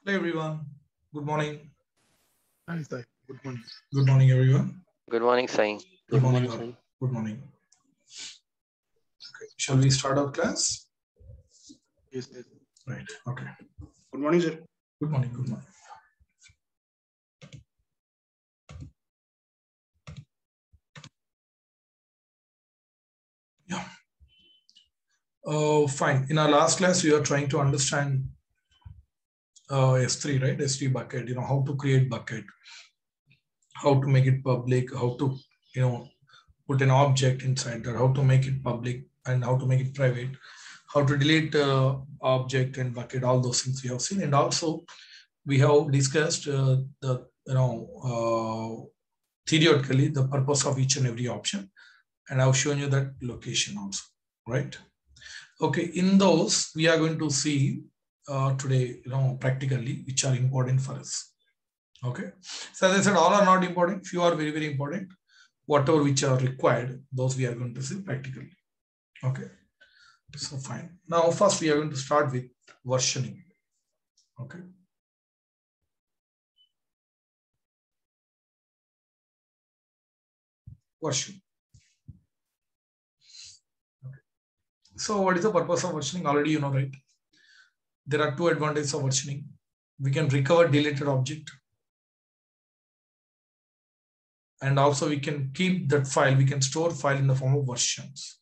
Hello everyone. Good morning. Hi, Sai. Good morning. Good morning everyone. Good morning, Sai. Good morning all. Good morning. Okay. Shall we start our class? Yes. Right. Okay. Good morning, sir. Good morning. Good morning. Yeah. Fine. In our last class, we are trying to understand S3, right? S3 bucket. How to create bucket, how to make it public, how to put an object inside there, how to make it public and how to make it private, how to delete object and bucket. All those things we have seen, and also we have discussed theoretically the purpose of each and every option, and I've shown you that location also, right? Okay, in those we are going to see today, practically, which are important for us. Okay, so as I said, all are not important, few are very, very important. Whatever which are required, those we are going to see practically. Okay, so fine. Now first we are going to start with versioning. Okay. Version. Okay. So what is the purpose of versioning? Already you know, right? There are two advantages of versioning. We can recover deleted object, and also we can keep that file. We can store file in the form of versions.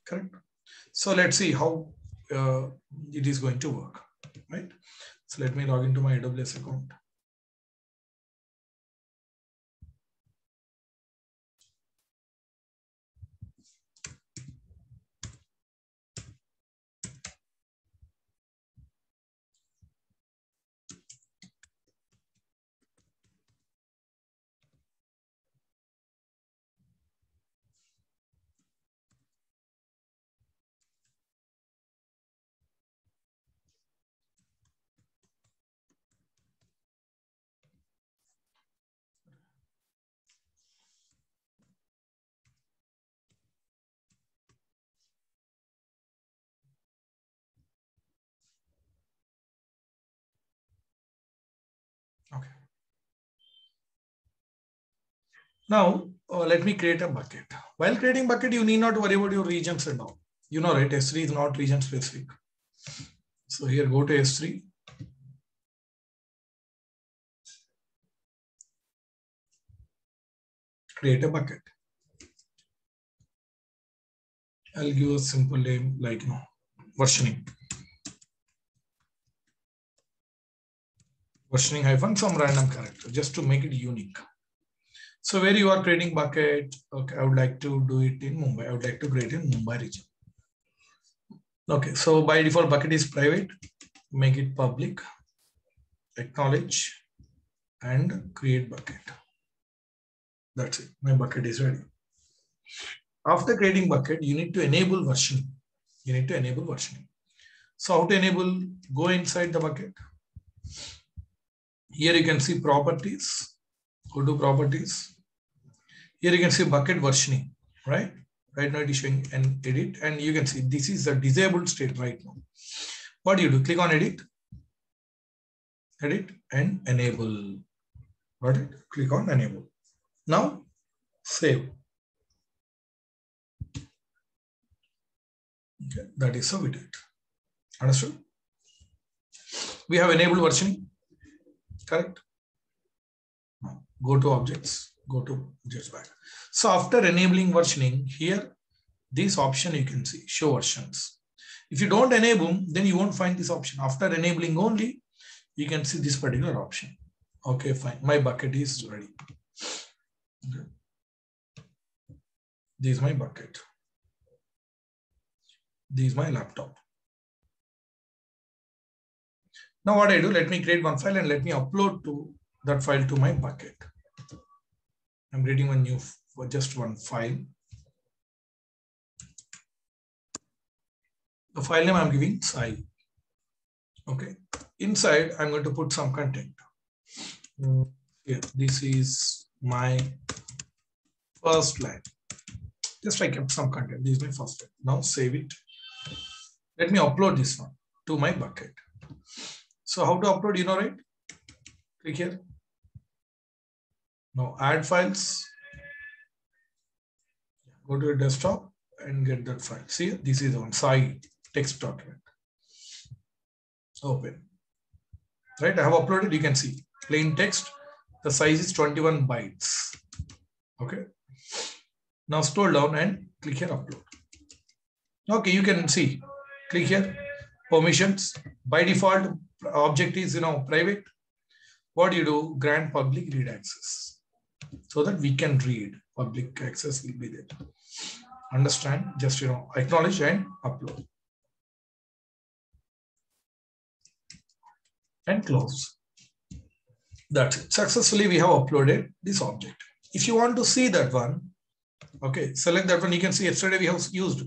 Correct. So let's see how it is going to work, right? So let me log into my AWS account. Okay. Now, let me create a bucket. While creating bucket, you need not worry about your regions and all. You know, right? S3 is not region specific. So here, go to S3. Create a bucket. I'll give a simple name like versioning. Versioning hyphen some random character just to make it unique. So where you are creating bucket, okay, I would like to do it in Mumbai. I would like to create in Mumbai region. Okay, so by default bucket is private. Make it public. Acknowledge and create bucket. That's it. My bucket is ready. After creating bucket, you need to enable versioning. You need to enable versioning. So how to enable? Go inside the bucket. Here you can see properties. Go to properties. Here you can see bucket versioning, right? Right now it is showing an edit, and you can see this is a disabled state right now. What do you do? Click on edit, edit and enable. Got it? Click on enable. Now save. Okay, that is how we did. Understood? We have enabled versioning. Correct? Now go to objects. Go to objects back. So after enabling versioning, here this option you can see show versions. If you don't enable, then you won't find this option. After enabling only, you can see this particular option. Okay, fine. My bucket is ready. Okay. This is my bucket. This is my laptop. Now what I do, let me create one file and let me upload to that file to my bucket. I'm creating one new, just one file. The file name I'm giving Sai. Okay. Inside, I'm going to put some content. Here, this is my first line. Just I kept some content. This is my first line. Now save it. Let me upload this one. to my bucket. So how to upload, you know, right? Click here. Now add files. Go to your desktop and get that file. See, this is on site text document. Open. Right, I have uploaded. You can see plain text. The size is 21 bytes. Okay. Now scroll down and click here upload. Okay, you can see. Click here. Permissions. By default, object is private. What do you do? Grant public read access so that we can read. Public access will be there. Understand? Just acknowledge and upload. And close. That's it. Successfully, we have uploaded this object. If you want to see that one, okay, select that one. You can see yesterday we have used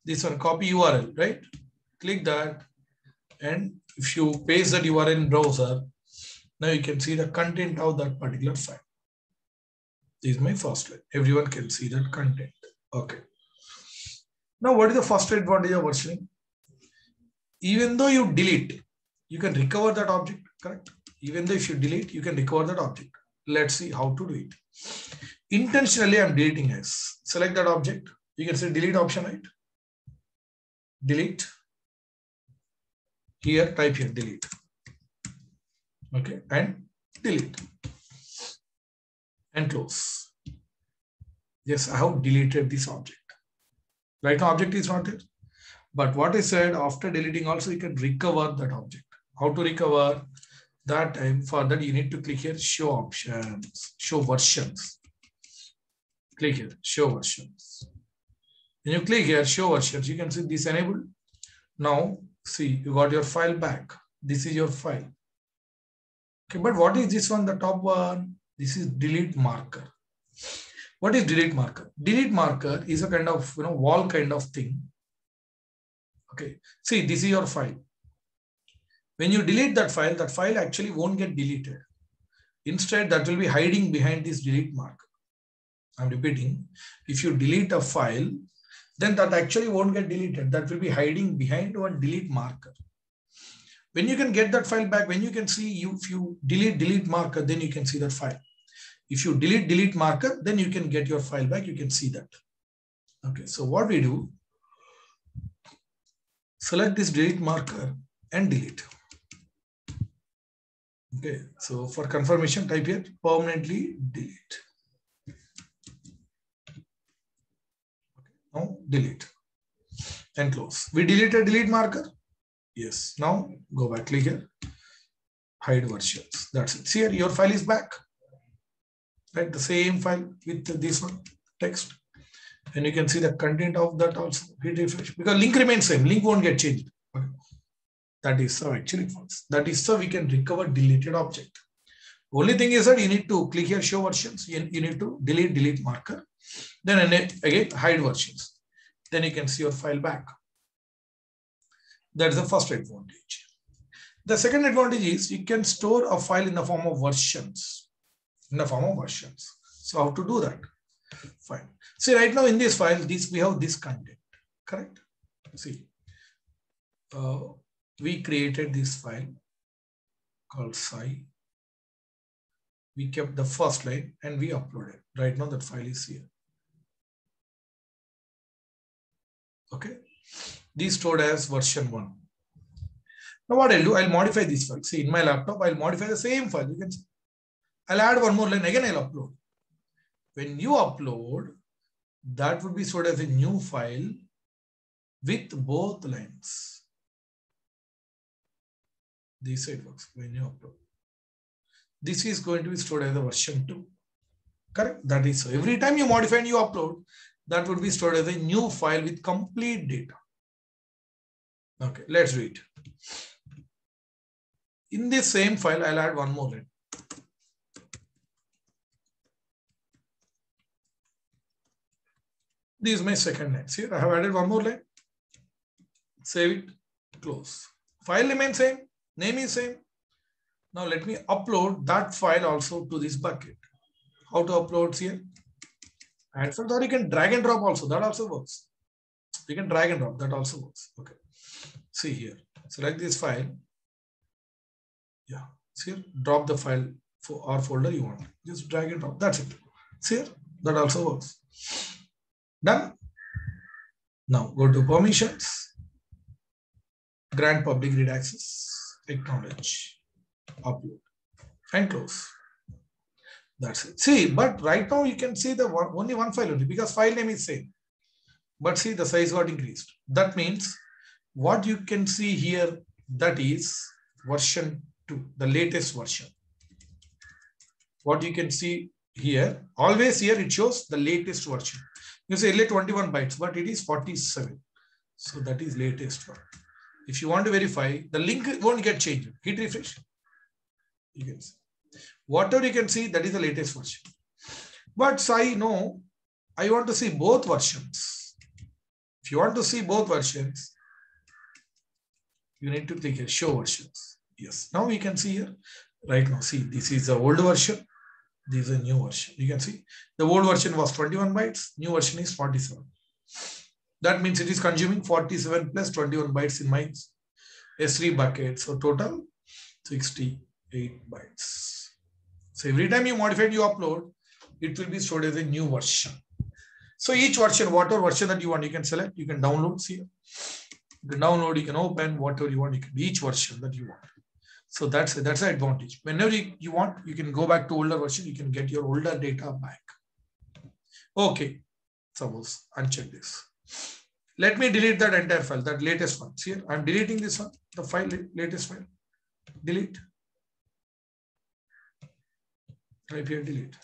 this one, copy URL, right? Click that. And if you paste that URL in browser, now you can see the content of that particular file. This is my first line. Everyone can see that content. Okay. Now, what is the first advantage of versioning? Even though you delete, you can recover that object, correct? Even though if you delete, you can recover that object. Let's see how to do it. Intentionally, I'm deleting S. Select that object. You can say delete option, right? Delete. Here, type here, delete. Okay, and delete. And close. Yes, I have deleted this object. Right now, object is not there. But what I said, after deleting also, you can recover that object. How to recover? That time, for that, you need to click here, show options, show versions. Click here, show versions. When you click here, show versions, you can see this enabled. Now, see, you got your file back. This is your file. Okay, but what is this one, the top one? This is delete marker. What is delete marker? Delete marker is a kind of wall kind of thing. Okay, see, this is your file. When you delete that file actually won't get deleted. Instead, that will be hiding behind this delete marker. I'm repeating, if you delete a file, then that actually won't get deleted. That will be hiding behind one delete marker. When you can get that file back, when you can see, if you delete marker, then you can see that file. If you delete marker, then you can get your file back. You can see that. Okay, so what we do, select this delete marker and delete. Okay, so for confirmation, type here permanently delete. Okay, now delete and close. We deleted delete marker. Yes, now go back, click here, hide versions. That's it. See here, your file is back. Right, the same file with this one text. And you can see the content of that also. Hit refresh because link remains same. Link won't get changed. Okay. That is so actually false. That is so we can recover deleted object. Only thing is that you need to click here, show versions. You need to delete marker. Then again, hide versions. Then you can see your file back. That's the first advantage. The second advantage is you can store a file in the form of versions. So how to do that? Fine. See, right now in this file, we have this content, correct? See, we created this file called sci. We kept the first line and we uploaded. Right now that file is here. Okay. This stored as version 1. Now what I'll do, I'll modify this file. See, in my laptop, I'll modify the same file. You can see. I'll add one more line. Again, I'll upload. When you upload, that would be stored as a new file with both lines. This side works when you upload. This is going to be stored as a version 2. Correct? That is so. Every time you modify and you upload, that would be stored as a new file with complete data. Okay, let's do it. In this same file, I'll add one more line. This is my second line. See, I have added one more line. Save it, close. File remains same, name is same. Now let me upload that file also to this bucket. How to upload here? Add files, or you can drag and drop also. That also works. You can drag and drop. That also works. Okay. See here. Select this file. Yeah, see here, drop the file for our folder you want. Just drag and drop. That's it. See here, that also works. Done. Now go to permissions, grant public read access, acknowledge, upload, and close. That's it. See, but right now you can see the only one file only because file name is same. But see, the size got increased. That means what you can see here, that is version 2, the latest version. What you can see here, always here it shows the latest version. You say only 21 bytes, but it is 47. So that is latest one. If you want to verify, the link won't get changed. Hit refresh. You can see. Whatever you can see, that is the latest version. But I know I want to see both versions. If you want to see both versions, you need to click here, show versions. Yes. Now we can see here. Right now, see, this is the old version. This is a new version. You can see the old version was 21 bytes. New version is 47. That means it is consuming 47 plus 21 bytes in my S3 bucket. So total 68 bytes. So every time you modify, you upload, it will be stored as a new version. So each version, whatever version that you want, you can select, you can download. See, you can download, you can open whatever you want. You can each version that you want. So that's the advantage. Whenever you want, you can go back to older version. You can get your older data back. Okay, suppose uncheck this. Let me delete that entire file, that latest one. See here, I'm deleting this one, the file, latest file. Delete. Type here, delete.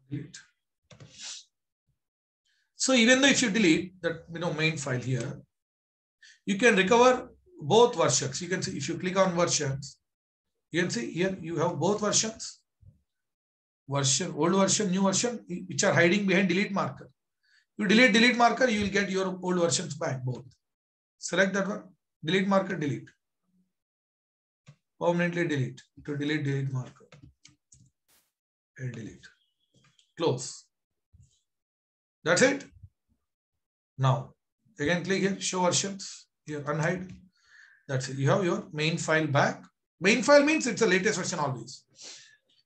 Delete. So even though if you delete that main file here, you can recover both versions. You can see if you click on versions, you can see here you have both versions. Version, old version, new version, which are hiding behind delete marker. You delete marker, you will get your old versions back, both. Select that one, delete marker, delete. Permanently delete. To delete marker. And delete. Close. That's it. Now, again click here, show versions. Here, unhide. That's it. You have your main file back. Main file means it's the latest version always.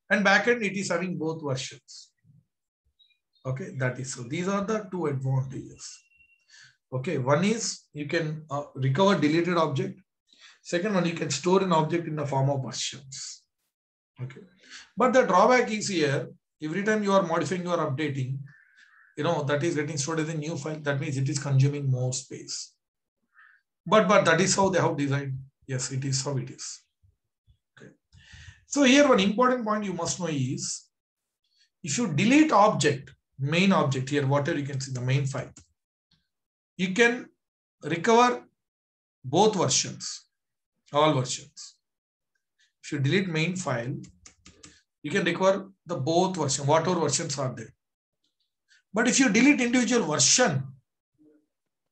And backend, it is having both versions. Okay, that is so. These are the two advantages. Okay, one is you can recover deleted object. Second one, you can store an object in the form of versions. Okay, but the drawback is here. Every time you are modifying, you are updating. That is getting stored as a new file. That means it is consuming more space. But that is how they have designed. Yes, it is how it is. Okay. So here one important point you must know is, if you delete object, main object here, whatever you can see, the main file, you can recover both versions, all versions. If you delete main file, you can recover the both version, whatever versions are there. But if you delete individual version,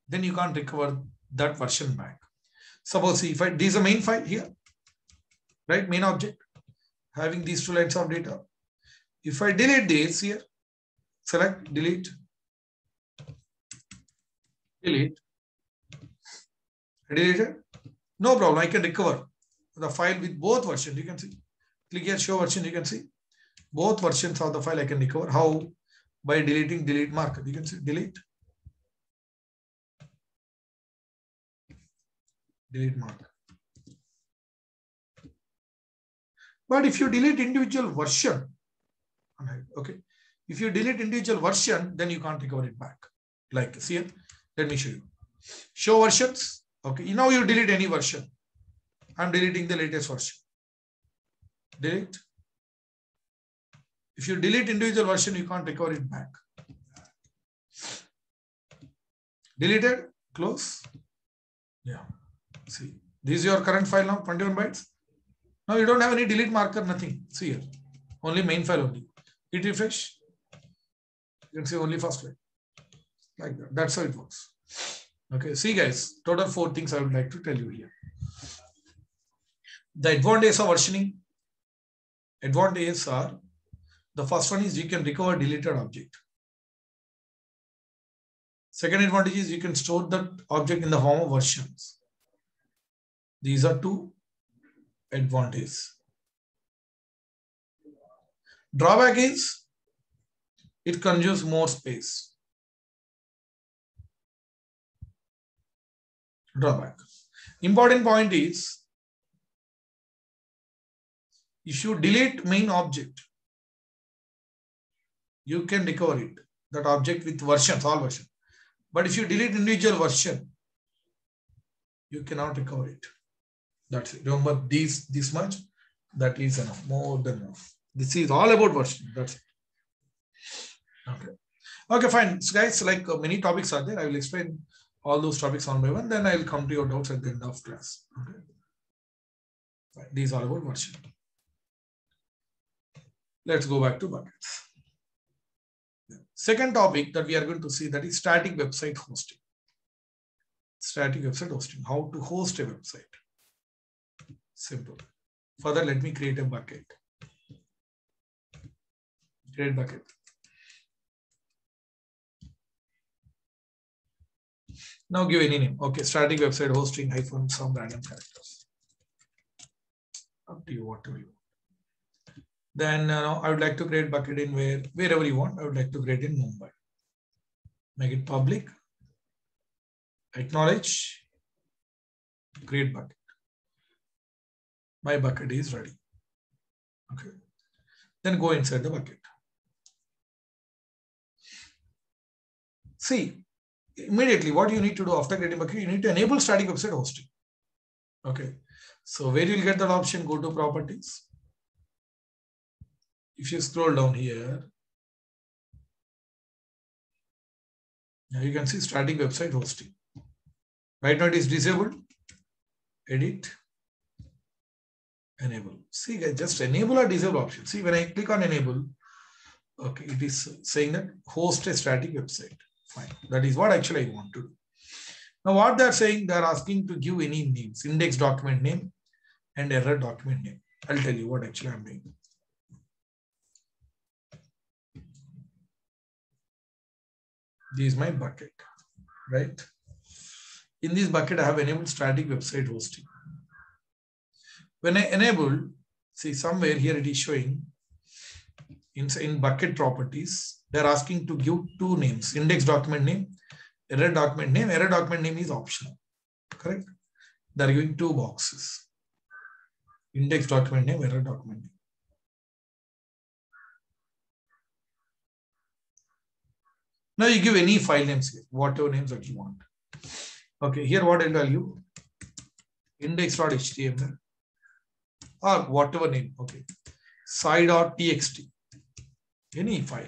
then you can't recover that version back. Suppose if this is a main file here, right? Main object having these two lines of data. If I delete this here, select, delete, delete, deleted, no problem. I can recover the file with both versions. You can see, click here, show version. You can see both versions of the file I can recover. How? By deleting delete marker. You can see delete, delete marker. But if you delete individual version, okay, if you delete individual version, then you can't recover it back. Like, see here, let me show you. Show versions. Okay, now you delete any version. I'm deleting the latest version. Delete. If you delete individual version, you can't recover it back. Deleted, close. Yeah. See, this is your current file now, 21 bytes. Now you don't have any delete marker, nothing. See here, only main file only. Hit refresh. You can see only first file. Like that. That's how it works. Okay, see guys, total 4 things I would like to tell you here. The advantages of versioning. Advantages are, the first one is you can recover deleted object. Second advantage is you can store that object in the form of versions. These are two advantages. Drawback is it consumes more space. Drawback. Important point is if you delete main object, you can recover it, that object with versions, all versions. But if you delete individual version, you cannot recover it. That's it. Remember this much, that is enough, more than enough. This is all about version. That's it. Okay. Okay, fine. So guys, like many topics are there. I will explain all those topics one by one. Then I will come to your doubts at the end of class. Okay. Fine. These are about version. Let's go back to buckets. Second topic that we are going to see, that is static website hosting. Static website hosting. How to host a website. Simple. Further, let me create a bucket. Create bucket. Now give any name. Okay, static website hosting hyphen some random characters. Up to you, whatever you want. Then I would like to create bucket in wherever you want. I would like to create in Mumbai. Make it public. Acknowledge. Create bucket. My bucket is ready. Okay. Then go inside the bucket. See, immediately what you need to do after creating bucket, you need to enable static website hosting. Okay. So where you will get that option, go to properties. If you scroll down here, now you can see static website hosting. Right now it is disabled. Edit. Enable. See guys, just enable or disable option. See when I click on enable, okay, it is saying that host a static website. Fine. That is what actually I want to do. Now what they are saying, they are asking to give any names, index document name and error document name. I'll tell you what actually I'm doing. This is my bucket, right? In this bucket, I have enabled static website hosting. When I enable, see somewhere here it is showing in bucket properties, they're asking to give two names, index document name, error document name. Error document name is optional, correct? They're giving two boxes, index document name, error document name. Now you give any file names here, whatever names that you want. Okay, here what I'll tell you, index.html or whatever name. Okay, sci.txt, any file.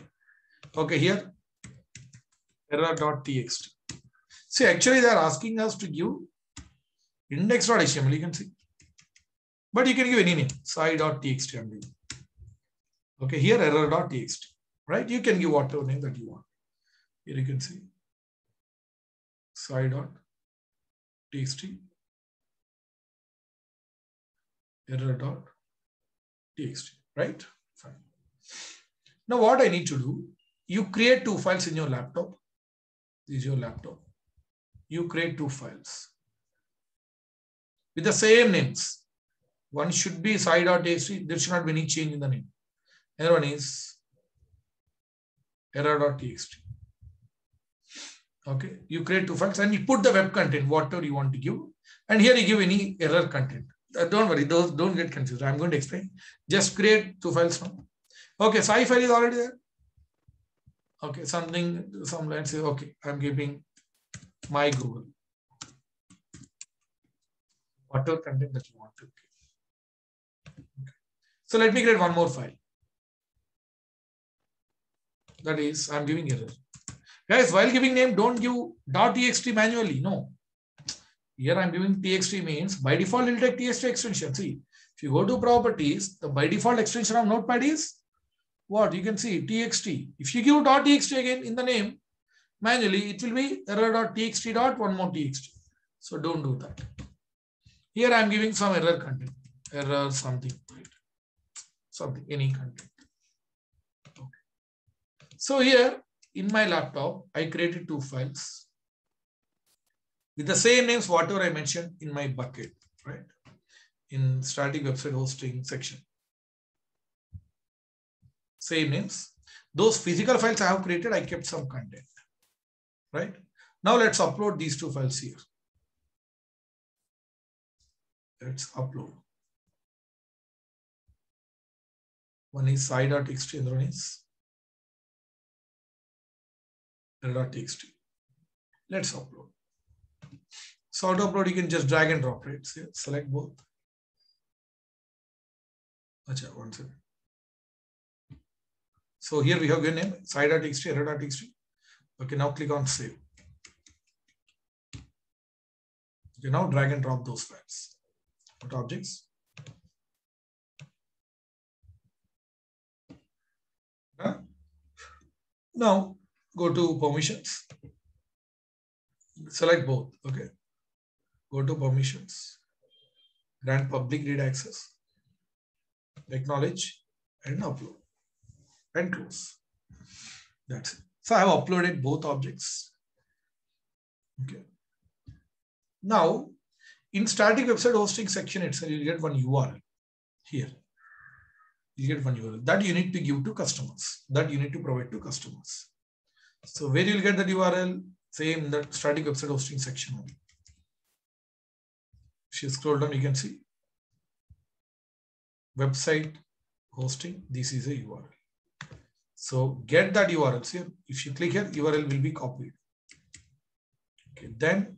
Okay, here error.txt. See, actually they are asking us to give index.html, you can see. But you can give any name, sci.txt. I'm giving. Okay, here error.txt, right? You can give whatever name that you want. Here you can see sci.txt, error.txt, right? Fine. Now what I need to do, you create two files in your laptop. This is your laptop. You create two files with the same names. One should be sci.txt. There should not be any change in the name. Another one is error.txt. Okay, you create two files and you put the web content, whatever you want to give. And here you give any error content. Don't worry, those don't get confused. I'm going to explain. Just create two files now. Okay, sci file is already there. Okay, let's say, okay, I'm giving my Google. Whatever content that you want to give. Okay. So let me create one more file. That is, I'm giving error. Guys, while giving name, don't give .txt manually. No. Here I'm giving txt means by default it will take txt extension. See, if you go to properties, the by default extension of Notepad is what? You can see txt. If you give .txt again in the name, manually it will be error.txt dot one more txt. So don't do that. Here I'm giving some error content. Error something. Something, any content. Okay. So here, in my laptop, I created two files with the same names, whatever I mentioned in my bucket. right? In static website hosting section. Same names. Those physical files I have created, I kept some content, right? Now let's upload these two files here. Let's upload. One is sci.txt and one is error.txt. Let's upload. So to upload, you can just drag and drop, right? So select both. Achha, one second. So here we have given name sci.txt, error.txt. Okay, now click on save. Okay, now drag and drop those files. What objects? Now go to permissions. Select both. Okay. Go to permissions. Grant public read access. Acknowledge and upload. And close. That's it. So I have uploaded both objects. Okay. Now, in static website hosting section itself, you get one URL here. You get one URL that you need to give to customers, that you need to provide to customers. So where you will get that URL? Same in that static website hosting section only. If you scroll down, you can see website hosting. This is a URL. So get that URL here. If you click here, URL will be copied. Okay. Then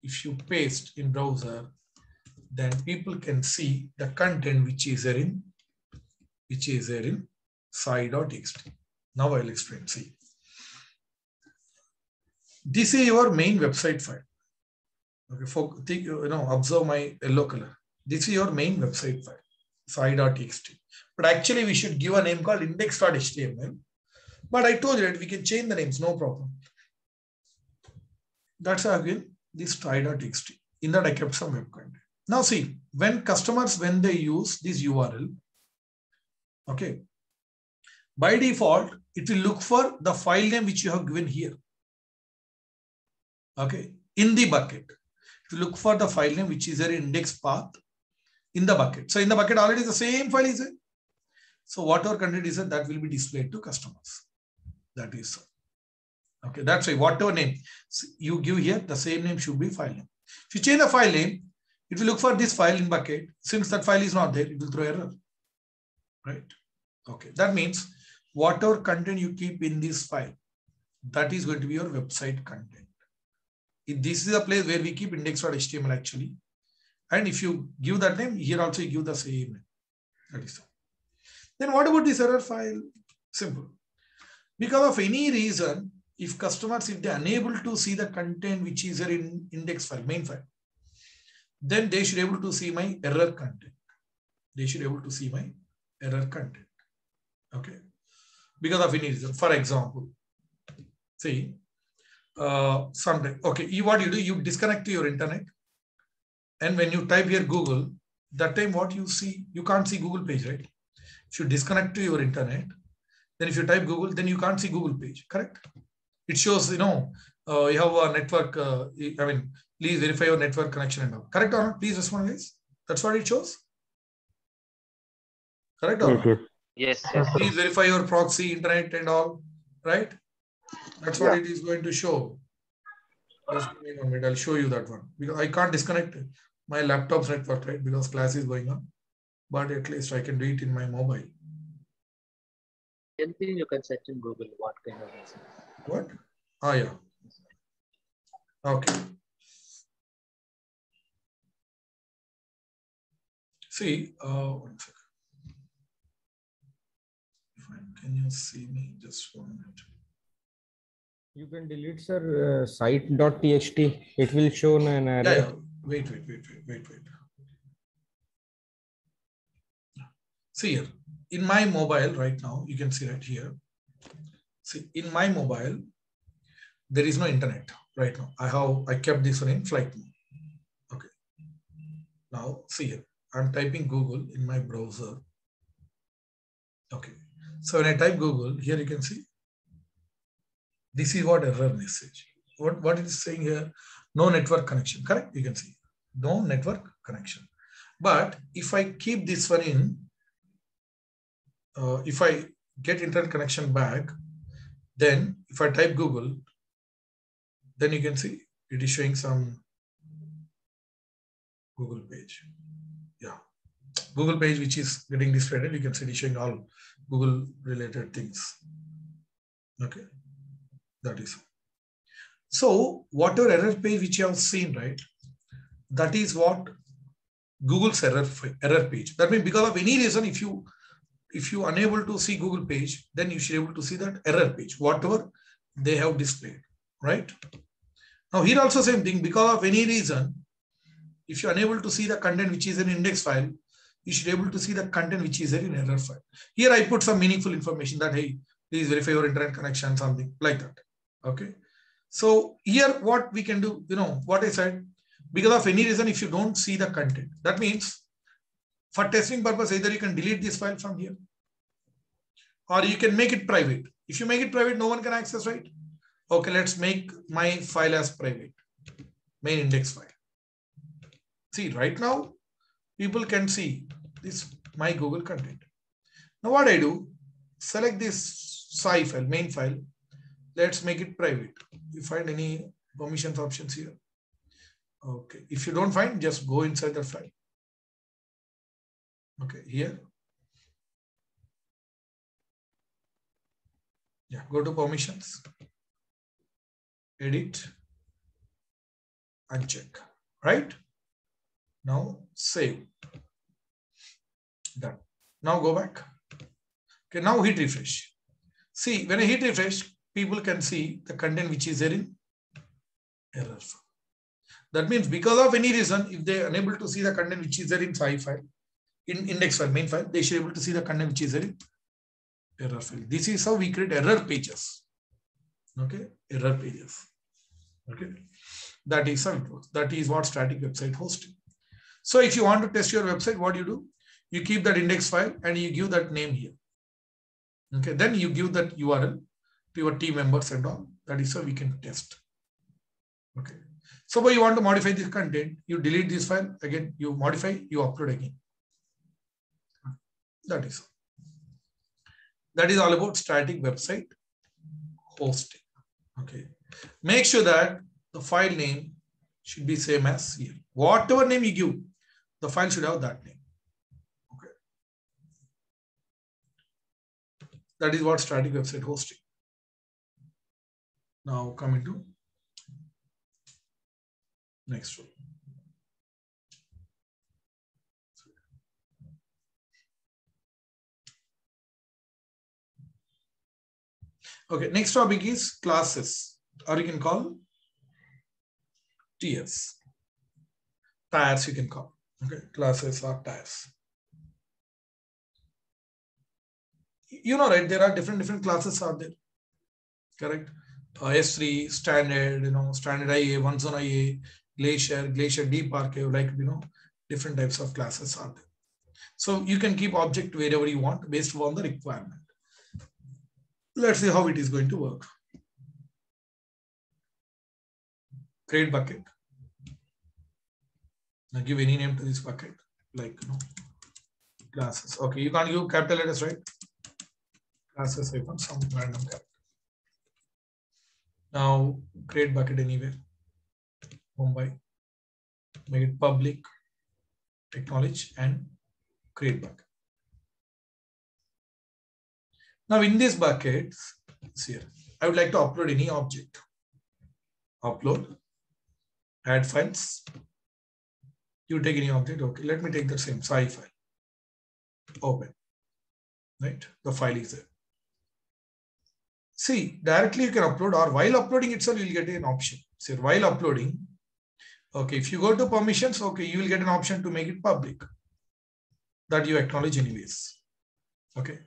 if you paste in browser, then people can see the content which is there in sci.txt. Now I'll explain. See, this is your main website file. Okay, observe my yellow color. This is your main website file, sci.txt. But actually, we should give a name called index.html. But I told you that we can change the names, no problem. That's again this sci.txt. In that, I kept some web content. Now see, when they use this URL, okay, by default, it will look for the file name which you have given here. Okay, in the bucket, to look for the file name which is there index path in the bucket. So in the bucket already the same file is there. So whatever content is there, that will be displayed to customers. That is so. Okay, that's why whatever name you give here, the same name should be file name. If you change the file name, it will look for this file in bucket. Since that file is not there, it will throw error. Right? Okay, that means whatever content you keep in this file, that is going to be your website content. This is a place where we keep index.html actually. And if you give that name, here also you give the same name. That is so. Then what about this error file? Simple. Because of any reason, if customers, if they are unable to see the content which is there in index file, main file, then they should be able to see my error content. They should be able to see my error content. Okay. Because of any reason. For example, see, sometime, okay, what you do, you disconnect to your internet. And when you type here Google, that time what you see, you can't see Google page, right? If you disconnect to your internet, then if you type Google, then you can't see Google page, correct? It shows, you have a network, please verify your network connection and all. Correct or not? Please respond, guys. That's what it shows. Correct or not? Yes. Please verify your proxy, internet and all, right? That's what it is going to show. Just give me a moment, I'll show you that one. Because I can't disconnect my laptop's network, right? Because class is going on. But at least I can do it in my mobile. Anything you can search in Google, what kind of message? What? Ah, yeah. Okay. See, one second. Can you see me? Just 1 minute. You can delete, sir, site.txt. It will show an error. Yeah. Wait. See here, in my mobile right now, you can see right here. See, in my mobile, there is no internet right now. I kept this one in flight mode. Okay. Now see here, I'm typing Google in my browser. Okay. So when I type Google, here you can see, this is what error message. What it is saying here, no network connection, correct? You can see, no network connection. But if I keep this one in, if I get internet connection back, then if I type Google, then you can see it is showing some Google page. Yeah, Google page which is getting displayed. You can see it is showing all Google related things. Okay, that is. So whatever error page which you have seen, right? That is what Google's error page. That means because of any reason, if you unable to see Google page, then you should be able to see that error page, whatever they have displayed, right? Now here also same thing, because of any reason, if you're unable to see the content which is in index file, you should be able to see the content which is there in error file. Here I put some meaningful information that, hey, please verify your internet connection, something like that. Okay. So here what we can do, what I said, because of any reason, if you don't see the content, that means for testing purpose, either you can delete this file from here or you can make it private. If you make it private, no one can access, right? Okay, let's make my file as private, main index file. See, right now, people can see this, my Google content. Now what I do, select this SCI file, main file. Let's make it private. You find any permissions options here? Okay, if you don't find, just go inside the file. Okay, here. Yeah, go to permissions, edit, and check, right? Now save. Done. Now go back. Okay, now hit refresh. See, when I hit refresh, people can see the content which is there in error file. That means because of any reason, if they are unable to see the content which is there in SCI file, in index file, main file, they should be able to see the content which is there in error file. This is how we create error pages. Okay, error pages. Okay, that is how it works. That is what static website hosting. So if you want to test your website, what you do? You keep that index file and you give that name here. Okay, then you give that URL to your team members and all. That is how we can test. Okay. So you want to modify this content, you delete this file, again, you modify, you upload again. That is all about static website hosting. Okay. Make sure that the file name should be same as here. Whatever name you give, the file should have that name. Okay. That is what static website hosting. Now coming to next one. Okay, next topic is classes, or you can call TS. Tiers you can call. Okay, classes or tiers. Right? There are different classes out there. Correct? S3, standard, standard IA, one zone IA, glacier, deep archive, like, different types of classes are there. So you can keep object wherever you want based on the requirement. Let's see how it is going to work. Create bucket. Now give any name to this bucket, like, classes. Okay, you can't give capital letters, right? Classes, I want some random character. Now create bucket anywhere. Mumbai. Make it public. Acknowledge and create bucket. Now in this bucket, here, I would like to upload any object. Upload, add files. You take any object. Okay, let me take the same SCI file. Open. Right, the file is there. See, directly you can upload, or while uploading itself, you will get an option. See, while uploading, okay, if you go to permissions, okay, you will get an option to make it public. That you acknowledge anyways. Okay.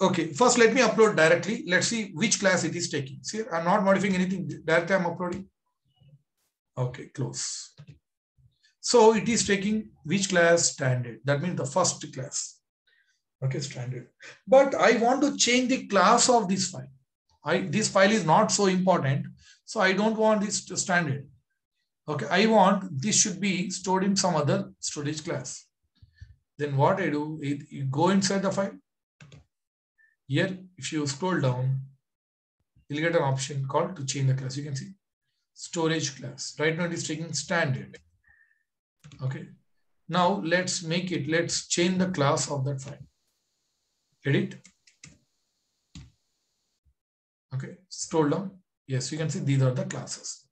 Okay, first let me upload directly. Let's see which class it is taking. See, I'm not modifying anything. Directly I'm uploading. Okay, close. So it is taking which class? Standard. That means the first class. Okay, standard. But I want to change the class of this file. This file is not so important. So I don't want this to standard. Okay, I want this should be stored in some other storage class. Then what I do is you go inside the file. Here, if you scroll down, you'll get an option called to change the class. You can see storage class. Right now it is taking standard. Okay. Now let's change the class of that file. Edit. Okay. Scroll down. Yes, you can see these are the classes.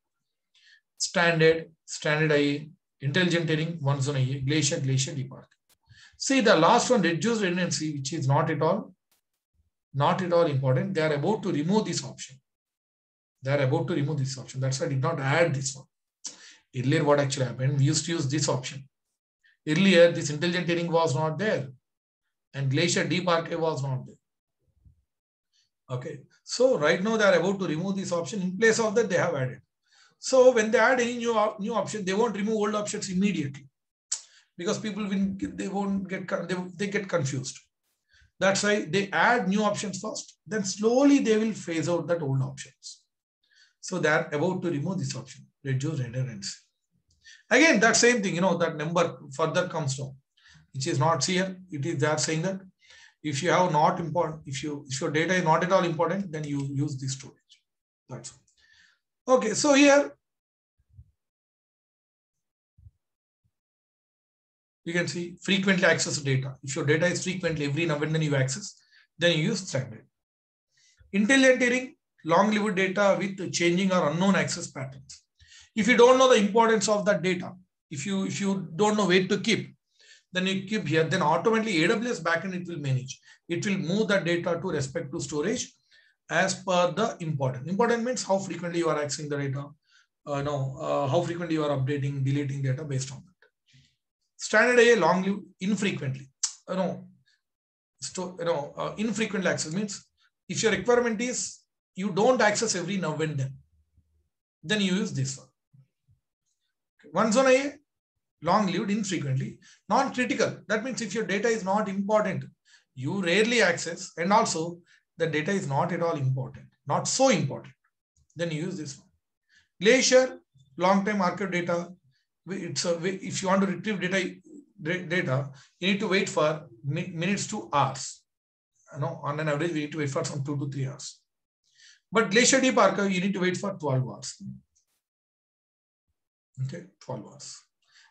Standard IA, intelligent terrain, one zone IA, glacier, depark. See the last one, reduced redundancy, which is not at all important. They are about to remove this option. That's why I did not add this one. Earlier, what actually happened, we used to use this option. Earlier, this intelligent terrain was not there. And glacier deep archive was not there. Okay. So right now they are about to remove this option. In place of that, they have added. So when they add any new option, they won't remove old options immediately. Because people they get confused. That's why they add new options first. Then slowly they will phase out that old options. So they are about to remove this option. Reduce redundancy. Again, that same thing, that number further comes down, which is not here. It is there saying that if you have not important, if your data is not at all important, then you use this storage. That's all. Okay, so here you can see frequently accessed data. If your data is frequently every now and then you access, then you use standard. Intelligent terrain, long-lived data with changing or unknown access patterns. If you don't know the importance of that data, if you don't know where to keep, then you keep here, then automatically AWS backend it will manage. It will move that data to respect to storage as per the important. Important means how frequently you are accessing the data, how frequently you are updating, deleting data based on that. Standard IA, long-lived, infrequently. Infrequent access means if your requirement is you don't access every now and then you use this one. One zone IA, long-lived, infrequently, non-critical. That means if your data is not important, you rarely access, and also the data is not at all important, not so important, then you use this one. Glacier, long-time archive data. If you want to retrieve data, you need to wait for minutes to hours. On an average, we need to wait for some 2 to 3 hours. But glacier deep archive, you need to wait for 12 hours. Okay, 12 hours.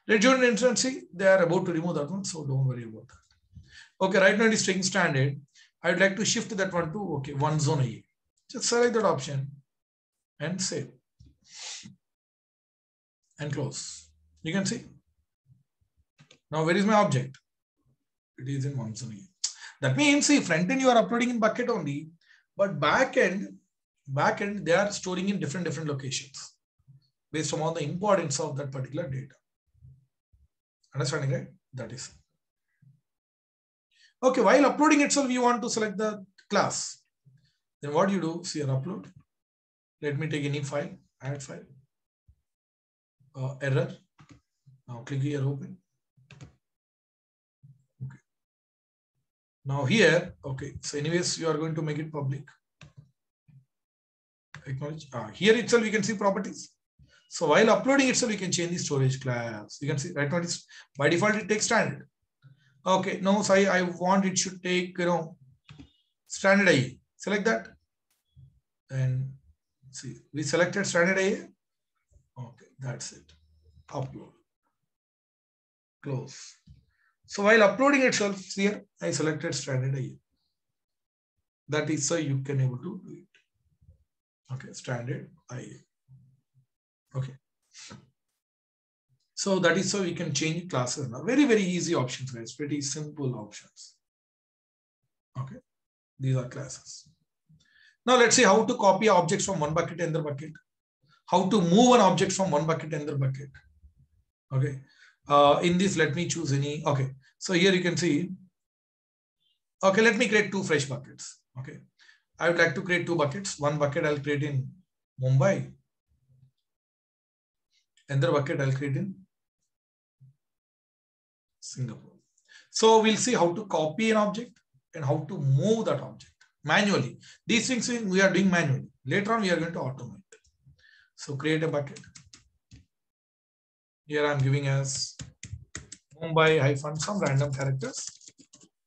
Redundancy, they are about to remove that one, so don't worry about that. Okay, right now it is taking standard. I would like to shift that one to, one zone IA. Just select that option and save. And close. You can see. Now, where is my object? It is in one zone IA. That means, see, front end you are uploading in bucket only, but back end they are storing in different locations based on the importance of that particular data. Understanding, right? That is. Okay, while uploading itself, you want to select the class. Then what you do, see your upload. Let me take any file, add file. Error. Now click here, open. Okay. Now here, okay, so anyways, you are going to make it public. Acknowledge. Here itself, you can see properties. So while uploading itself, you can change the storage class. You can see right now it's by default it takes standard. Okay, no, so I want it should take standard IA. Select that. And see, we selected standard IA. Okay, that's it. Upload. Close. So while uploading itself, here I selected standard IA. That is so you can able to do it. Okay, standard IA. Okay. So that is so we can change classes now. Very, very easy options, guys. Pretty simple options. Okay. These are classes. Now let's see how to copy objects from one bucket to another bucket. How to move an object from one bucket to another bucket. Okay. In this, let me choose any. Okay. So here you can see. Okay, let me create 2 fresh buckets. Okay. I would like to create 2 buckets. One bucket I'll create in Mumbai. Another bucket I'll create in Singapore. So we'll see how to copy an object and how to move that object manually. These things we are doing manually. Later on, we are going to automate. So create a bucket. Here I'm giving as Mumbai hyphen some random characters.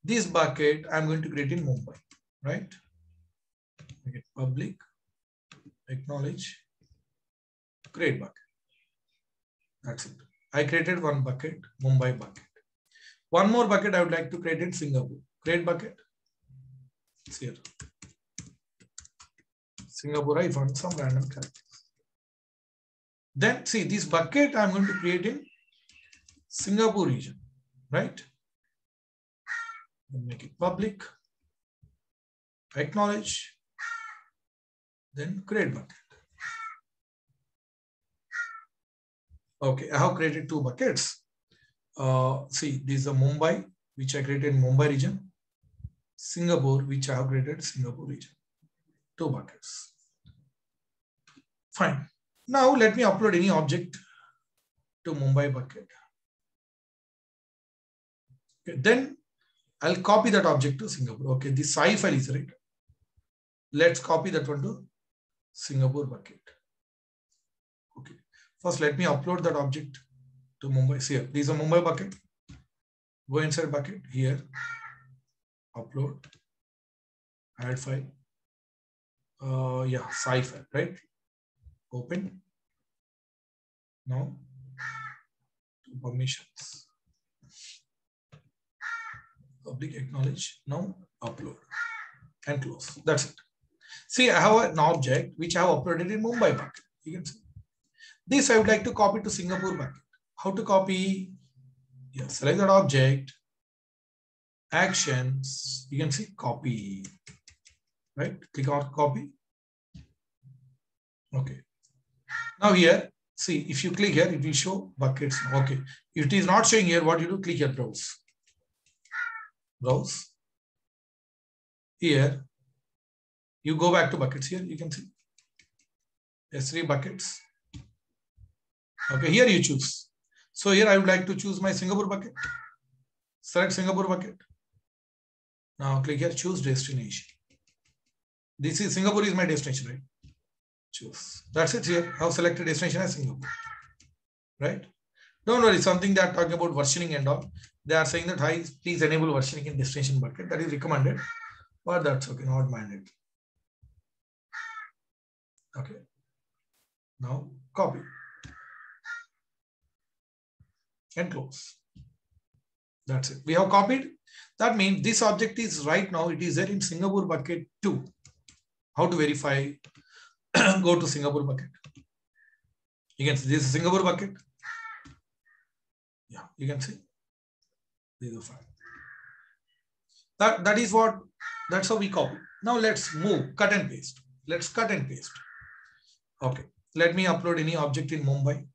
This bucket I'm going to create in Mumbai, right? Make it public, acknowledge, create bucket. That's it. I created one bucket, Mumbai bucket. One more bucket I would like to create in Singapore. Create bucket. It's here. Singapore hyphen some random characters. Then see this bucket I'm going to create in Singapore region, right? Then make it public, acknowledge, then create bucket. Okay, I have created two buckets. See, this is a Mumbai, which I created in Mumbai region. Singapore, which I have created Singapore region. Two buckets. Fine. Now let me upload any object to Mumbai bucket. Okay, then I'll copy that object to Singapore. Okay, the SCI file is right. Let's copy that one to Singapore bucket. Okay. First, let me upload that object to Mumbai. See here, this is a Mumbai bucket. Go inside bucket here. Upload. Add file. Yeah, SCI file, right? Open. Now, permissions. Public acknowledge. Now, upload and close. That's it. See, I have an object which I have uploaded in Mumbai bucket. You can see. This I would like to copy to Singapore bucket. How to copy? Yeah, select that object. Actions. You can see copy. Right? Click on copy. Okay. Now here, see, if you click here, it will show buckets. Okay. If it is not showing here, what you do? Click here, browse. Browse. Here, you go back to buckets here. You can see S3 buckets. Okay, here you choose. So here I would like to choose my Singapore bucket. Select Singapore bucket. Now click here, choose destination. This is Singapore is my destination, right? Choose. That's it here. I have selected destination as Singapore. Right? Don't worry, something they are talking about versioning and all. They are saying that, hi, please enable versioning in destination bucket. That is recommended, but that's okay, not mandatory. Okay. Now copy and close. That's it. We have copied. That means this object is right now, it is there in Singapore bucket 2. How to verify? Go to Singapore bucket. You can see this is Singapore bucket. Yeah, you can see. This is the file. That is what, that's how we copy. Now let's move, cut and paste. Let's cut and paste. Okay. Let me upload any object in Mumbai.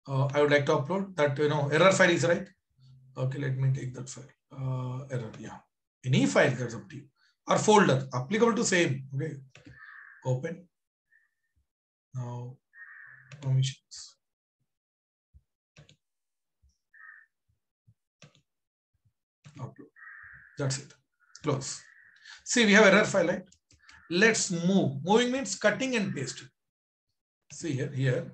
I would like to upload that, error file is right. Okay, let me take that file. Error, yeah. Any file that's up to you. Or folder, applicable to same. Okay. Open. Now, permissions. Upload. That's it. Close. See, we have error file, right? Let's move. Moving means cutting and pasting. See here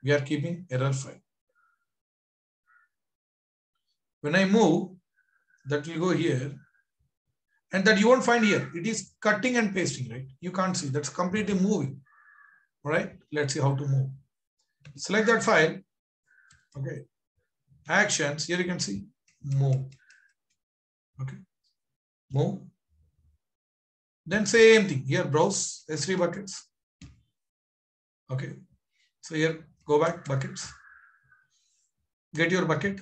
we are keeping error file. When I move, that will go here. And that you won't find here. It is cutting and pasting, right? You can't see. That's completely moving. All right. Let's see how to move. Select that file. Okay. Actions. Here you can see. Move. Okay. Move. Then same thing. Here, browse S3 buckets. Okay. So here, go back, buckets. Get your bucket.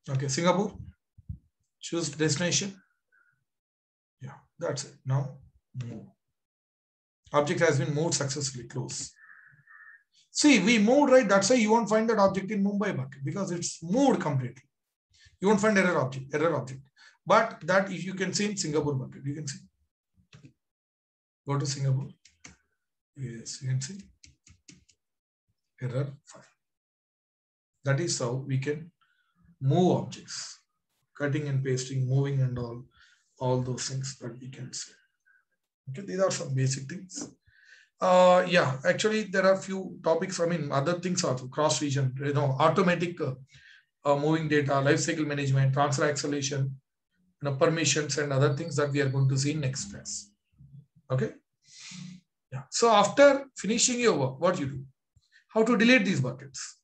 Okay. Singapore. Choose destination. Yeah, that's it. Now move. Object has been moved successfully. Close. See, we moved, right? That's why you won't find that object in Mumbai bucket because it's moved completely. You won't find error object. But that if you can see in Singapore bucket, you can see. Go to Singapore. Yes, you can see. Error file. That is how we can move objects. Cutting and pasting, moving and all those things that we can see. Okay, these are some basic things. Yeah, actually there are few topics. I mean, other things also cross region, automatic moving data, life cycle management, transfer acceleration, permissions and other things that we are going to see in next class. Okay. Yeah. So after finishing your work, what you do? How to delete these buckets?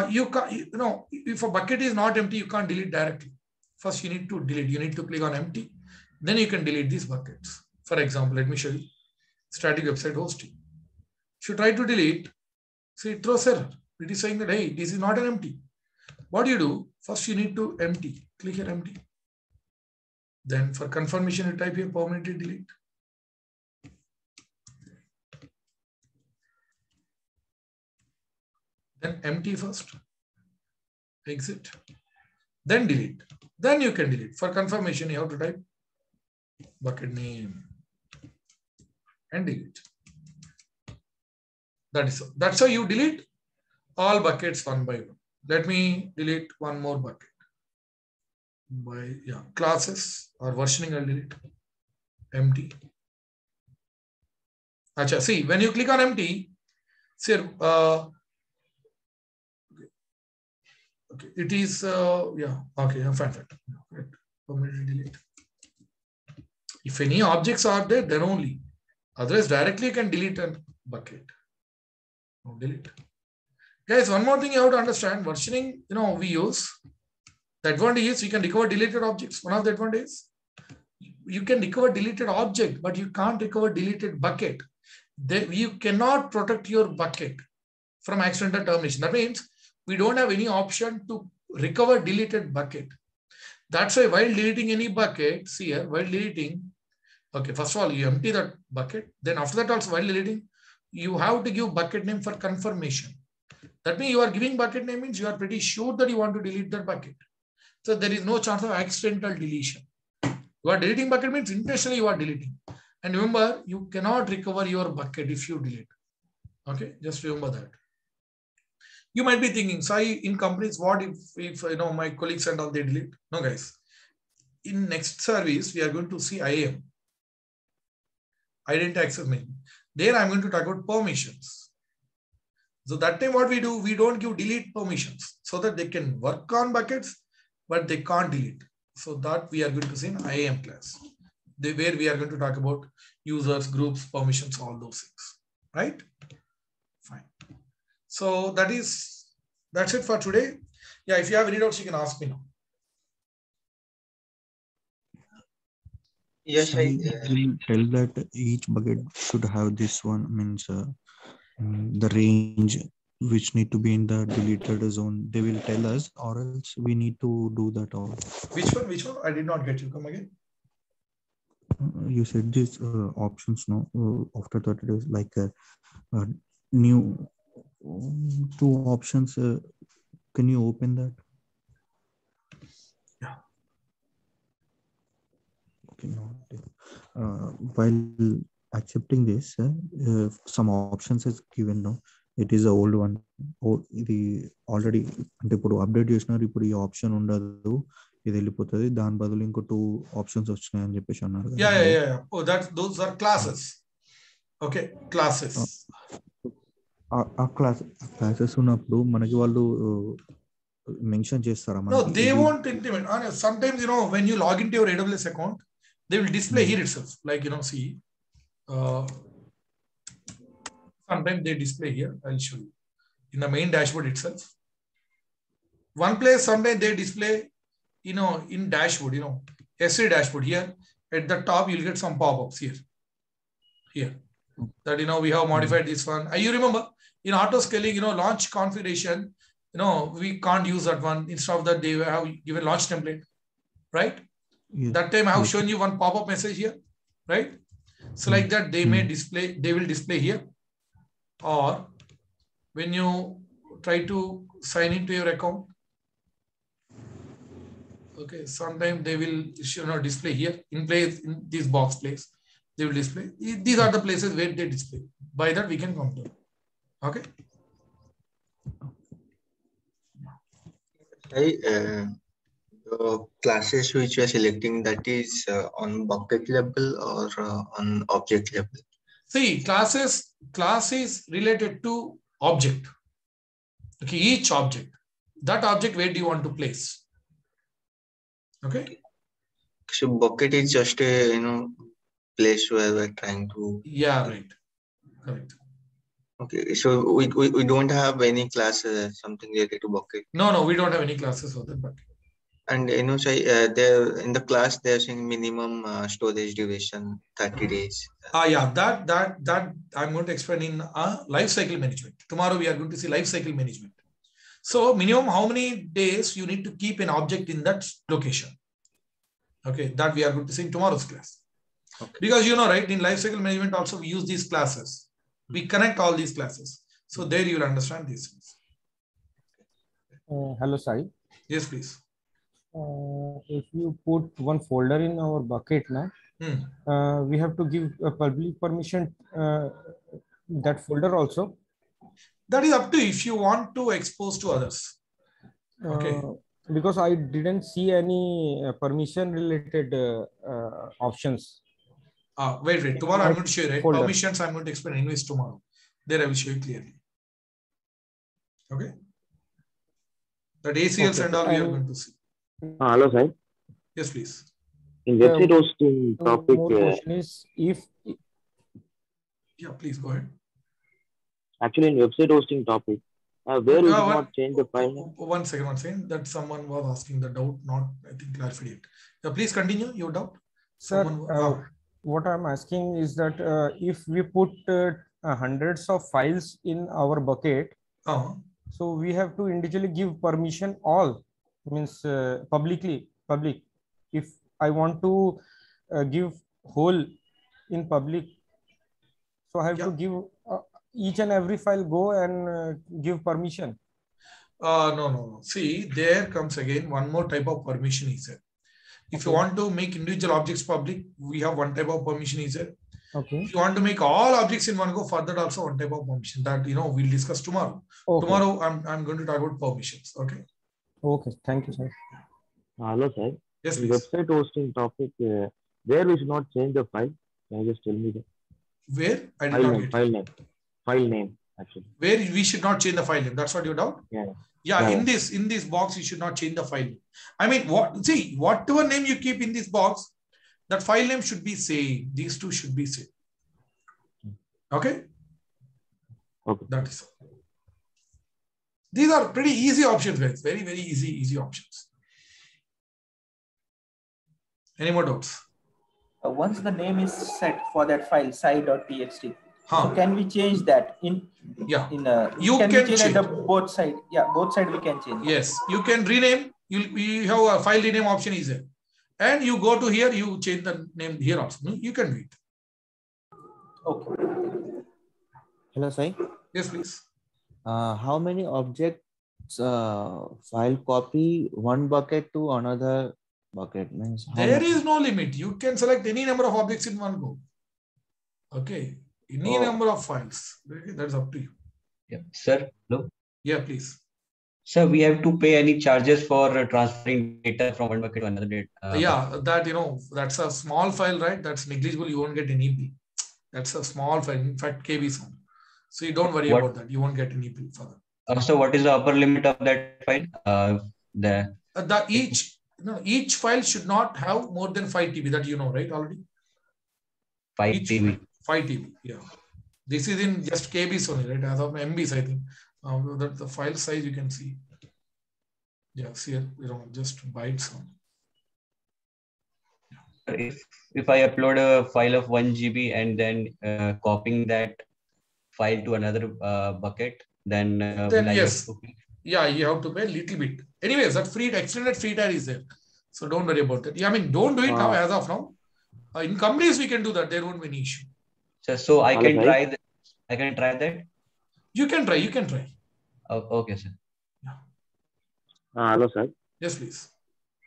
You can, if a bucket is not empty, you can't delete directly. First, you need to delete. You need to click on empty. Then you can delete these buckets. For example, let me show you. Static website hosting. If you try to delete, see, it throws error. It is saying that, hey, this is not an empty. What do you do? First, you need to empty. Click here, empty. Then for confirmation, you type here permanently delete. Then empty first. Exit. Then delete. Then you can delete. For confirmation, you have to type bucket name and delete. That's how you delete all buckets one by one. Let me delete one more bucket. By classes or versioning, I'll delete. Empty. Acha, see, when you click on empty, see, okay, it is okay, fine. Permanently delete. If any objects are there, then only. Otherwise, directly you can delete a bucket. No, delete. Guys, one more thing you have to understand. Versioning, we use. The advantage is you can recover deleted objects. One of the advantages, you can recover deleted object, but you can't recover deleted bucket. You cannot protect your bucket from accidental termination. That means we don't have any option to recover deleted bucket. That's why while deleting any bucket, see here, while deleting, okay, first of all, you empty that bucket. Then after that also, while deleting, you have to give bucket name for confirmation. That means you are giving bucket name means you are pretty sure that you want to delete that bucket. So there is no chance of accidental deletion. You are deleting bucket means intentionally you are deleting. And remember, you cannot recover your bucket if you delete. Okay, just remember that. You might be thinking, Sai, in companies, what if my colleagues and all they delete? No, guys. In next service, we are going to see IAM, Identity Access Management. There I'm going to talk about permissions. So that time what we do, we don't give delete permissions so that they can work on buckets, but they can't delete. So that we are going to see in IAM class, where we are going to talk about users, groups, permissions, all those things, right? Fine. So that's it for today. Yeah, if you have any doubts, you can ask me now. Yes, I will tell that each bucket should have this one, means the range which need to be in the deleted zone. They will tell us, or else we need to do that all. Which one? I did not get you. Come again. You said these options, no? After that, it is like a new two options. Can you open that? Yeah. Okay. No. While accepting this, some options is given. No, it is a old one. The already అంటే ఇప్పుడు update చేసినారు. ఇప్పుడు ఈ option ఉండదు, ఇది వెళ్ళిపోతుంది. దాని బదులు ఇంకో 2 ఆప్షన్స్ వచ్చినాయి అని చెప్పేసి అన్నారు. Yeah. Oh, those are classes. Okay, classes. ఆ క్లాసెస్ ఉన్నప్పుడు మనకి వాళ్ళు మెన్షన్ చేస్తారా? No, they won't implement. Sometimes, when you log into your AWS account, they will display here itself. Like, see, sometimes they display here. I'll show you. In the main dashboard itself. One place, sometimes they display, in dashboard, S3 dashboard here. At the top, you'll get some pop-ups here. That, we have modified this one. You remember, in auto scaling, launch configuration, we can't use that one. Instead of that, they have given launch template, right? Yes. That time I have shown you one pop-up message here, right? So like that, they will display here. Or when you try to sign into your account, okay, sometimes they will display here in this box place. They will display. These are the places where they display. By that we can compare. Okay. The classes which you are selecting, that is on bucket level or on object level? See, class is related to object. Okay, each object. That object, where do you want to place? Okay. So bucket is just a place where we're trying to. Yeah, right. Correct. Okay, so we don't have any classes something related to bucket. No, we don't have any classes for that bucket. And there in the class they're saying minimum storage duration 30 days. Yeah, that I'm going to explain in life cycle management. Tomorrow we are going to see life cycle management. So minimum how many days you need to keep an object in that location. Okay, that we are going to see in tomorrow's class. Okay. Because right, in life cycle management also we use these classes. We connect all these classes. So there you will understand these things. Hello, Sai. Yes, please. If you put one folder in our bucket now, we have to give a public permission that folder also. That is up to you if you want to expose to others. Okay. Because I didn't see any permission related options. Wait. Tomorrow I'm going to show you, right? Folder. Permissions I'm going to explain anyways tomorrow. There I will show you clearly. Okay. That ACLs and all we are going to see. Hello, sir. Yes, please. In website hosting topic. More question is if. Yeah, please go ahead. Actually, in website hosting topic, where we not change the file name? One second. That someone was asking the doubt, not I think clarified it. Yeah, please continue your doubt. Sir, what I'm asking is that if we put hundreds of files in our bucket, so we have to individually give permission all, means public. If I want to give whole in public, so I have to give each and every file go and give permission. No. See, there comes again one more type of permission is there. If you want to make individual objects public, we have one type of permission is there. Okay. If you want to make all objects in one go, further also one type of permission that we'll discuss tomorrow. Okay. Tomorrow I'm going to talk about permissions. Okay. Okay. Thank you, sir. Hello, sir. Yes, in please. Website hosting topic, where we should not change the file. Can you just tell me that? Where? I did not get it. File name actually. Where we should not change the file name. That's what you doubt? Yeah. In this box, you should not change the file name. I mean, whatever name you keep in this box, that file name should be same. These two should be same. Okay? Okay. That is all. These are pretty easy options, guys. Very, very easy options. Any more doubts? Once the name is set for that file, sci.txt, so can we change that you can change at the both side? Yeah, both side we can change. Yes, you can rename. You have a file rename option is there, and you go to here. You change the name here also. You can do it. Okay. Hello, Sai. Yes, please. How many objects file copy one bucket to another bucket? Means there is no limit. You can select any number of objects in one go. Okay. Any number of files. Okay, that's up to you. Yeah. Sir, hello? Yeah, please. Sir, we have to pay any charges for transferring data from one bucket to another data? That's a small file, right? That's negligible. You won't get any bill. That's a small file. In fact, KBs only. So you don't worry about that. You won't get any bill for that. So what is the upper limit of that file? Each file should not have more than 5 TB. That you know, right? Already. 5 TB. 5 TB. Yeah. This is in just KBs only, right? As of MBs, I think. That the file size you can see. Yeah, see it, just bytes on. If I upload a file of 1 GB and then copying that file to another bucket, then yes. Yeah, you have to pay a little bit. Anyways, that extended free tier is there. So don't worry about that. Yeah, I mean, don't do it now as of now. In companies, we can do that. There won't be any issue. So I can try that. I can try that. You can try. Oh, okay, sir. Yeah. Hello, sir. Yes, please.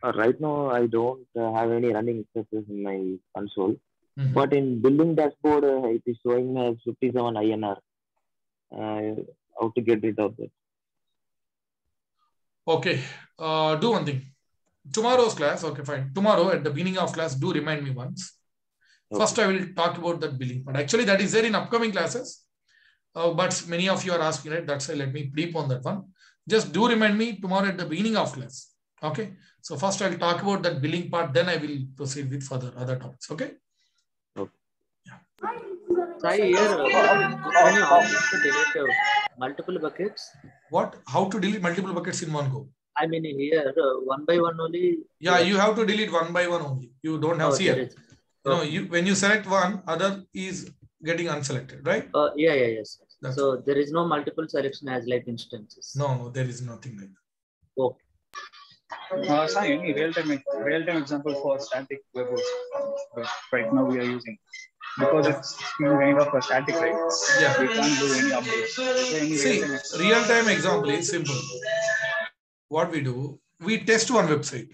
Right now, I don't have any running instances in my console. But in building dashboard, it is showing as 57 INR. How to get rid of that? Okay. Do one thing. Tomorrow's class. Okay, fine. Tomorrow at the beginning of class, do remind me once. First, I will talk about that billing part. Actually, that is there in upcoming classes. But many of you are asking, right? That's why let me brief on that one. Just do remind me tomorrow at the beginning of class. Okay. So first I'll talk about that billing part. Then I will proceed with further other topics. Okay. Okay. Yeah. Sai, here, how many options to delete multiple buckets? What? How to delete multiple buckets in one go? I mean, here, one by one only. Yeah, you have to delete one by one only. You don't have here. When you select one, other is getting unselected, right? Yes. So there is no multiple selection as like instances. No, there is nothing like that. Okay. Sai, any real-time example for static web host right now we are using, because it's kind of a static, right? Yeah. We can't do any updates. See, real-time example is simple. What we do, we test one website.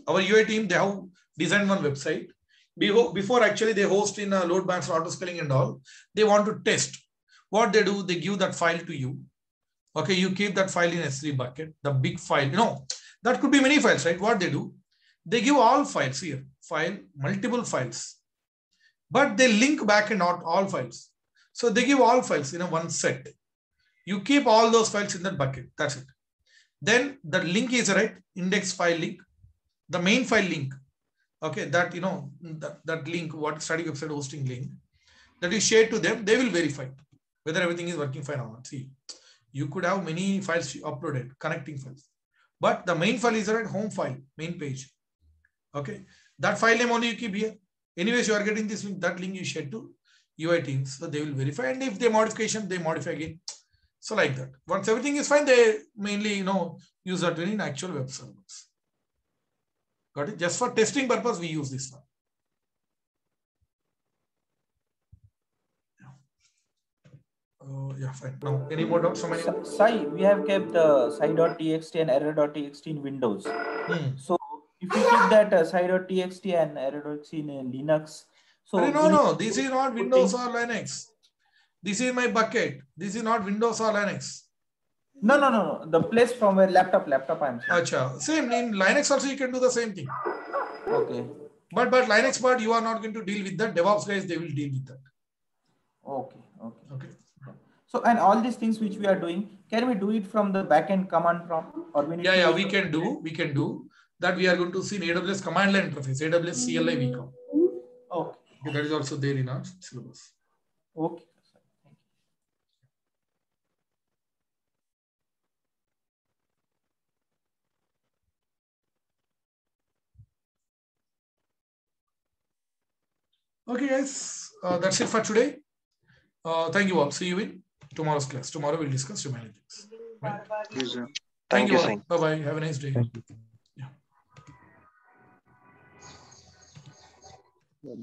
Our UI team, they have designed one website. Before actually they host in load banks, auto scaling and all, they want to test. What they do, they give that file to you. Okay, you keep that file in S3 bucket, the big file. That could be many files, right? What they do, they give all files here, multiple files. But they link back and not all files. So they give all files in one set. You keep all those files in that bucket. That's it. Then the link is right, index file link, the main file link. Okay, that that link, what static website hosting link, that is shared to them. They will verify whether everything is working fine or not. See, you could have many files uploaded, connecting files, but the main file is right, home file, main page. Okay, that file name only you keep here. Anyways, you are getting this link. That link you share to UI teams, so they will verify, and if they modification, they modify again. So like that. Once everything is fine, they mainly use that in actual web servers. Got it? Just for testing purpose, we use this one. Yeah, fine. Now, any more doubts? Sai, we have kept sai.txt and error.txt in Windows. So if we keep that sai.txt and error.txt in Linux, so no, this is not Windows or Linux. This is my bucket. This is not Windows or Linux. No. The place from where laptop I'm saying. Achha. Same in Linux also you can do the same thing. Okay. But Linux part you are not going to deal with that. DevOps guys, they will deal with that. Okay. So, and all these things which we are doing, can we do it from the backend command prompt, or we need we can do that. We are going to see in AWS command line interface, AWS CLI vcom. Okay. That is also there in our syllabus. Okay. Okay, guys, that's it for today. Thank you all. See you in tomorrow's class. Tomorrow we'll discuss remaining things. Right? Yes, sir. Thank you all. Bye-bye. Have a nice day. Thank you. Yeah.